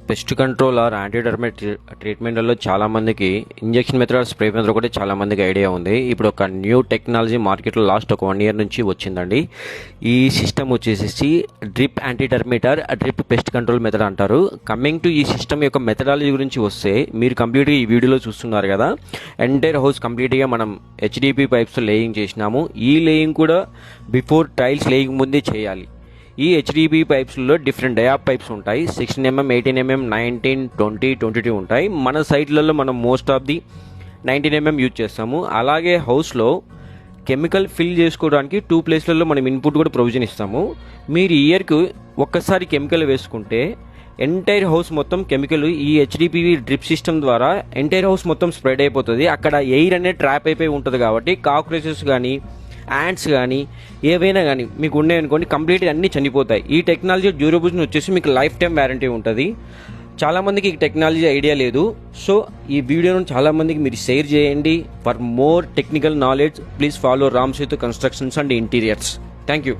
Pest control are యాంటీటర్మైట్ ట్రీట్మెంట్లలో చాలామందికి injection method spray method కూడా చాలామందికి ఐడియా ఉంది. ఇప్పుడు ఒక న్యూ టెక్నాలజీ మార్కెట్లో లాస్ట్ ఒక 1 year నుంచి వచ్చిందండి. ఈ సిస్టమ్ వచ్చేసి drip antitermite drip pest control method అంటారు. కమింగ్ టు ఈ సిస్టమ్ యొక్క మెథడాలజీ గురించి వస్తే, మీరు కంప్లీట్గా ఈ వీడియోలో చూస్తున్నారు కదా, ఎంటైర్ హౌస్ కంప్లీట్గా మనం HDP పైప్స్ లేయింగ్ చేసినాము. ఈ లేయింగ్ కూడా బిఫోర్ టైల్స్ లేయింగ్ ముందే చేయాలి. ఈ HDP పైప్స్లో డిఫరెంట్ డయాప్ పైప్స్ ఉంటాయి. 16 mm, 18 mm, 19, 20, 22 ఉంటాయి. మన సైట్లలో మనం most of the 19 mm use చేస్తాము. అలాగే హౌస్లో కెమికల్ ఫిల్ చేసుకోవడానికి 2 ప్లేస్లలో మనం ఇన్పుట్ కూడా ప్రొవిజన్ ఇస్తాము. మీరు ఇయర్కి ఒక్కసారి కెమికల్ వేసుకుంటే ఎంటైర్ హౌస్ మొత్తం కెమికల్ ఈ HDP డ్రిప్ సిస్టమ్ ద్వారా ఎంటైర్ హౌస్ మొత్తం స్ప్రెడ్ అయిపోతుంది. అక్కడ ఎయిర్ అనేది ట్రాప్ అయిపోయి ఉంటుంది కాబట్టి కాక్రోచెస్ కానీ యాంట్స్ కానీ ఏవైనా కానీ మీకు ఉన్నాయనుకోండి, కంప్లీట్గా అన్నీ చనిపోతాయి. ఈ టెక్నాలజీ డ్యూరబుల్స్ వచ్చేసి మీకు లైఫ్ టైం వ్యారంటీ ఉంటుంది. చాలామందికి ఈ టెక్నాలజీ ఐడియా లేదు. సో ఈ వీడియోను చాలామందికి మీరు షేర్ చేయండి. For more technical knowledge please follow Ram Setu constructions and interiors. Thank you.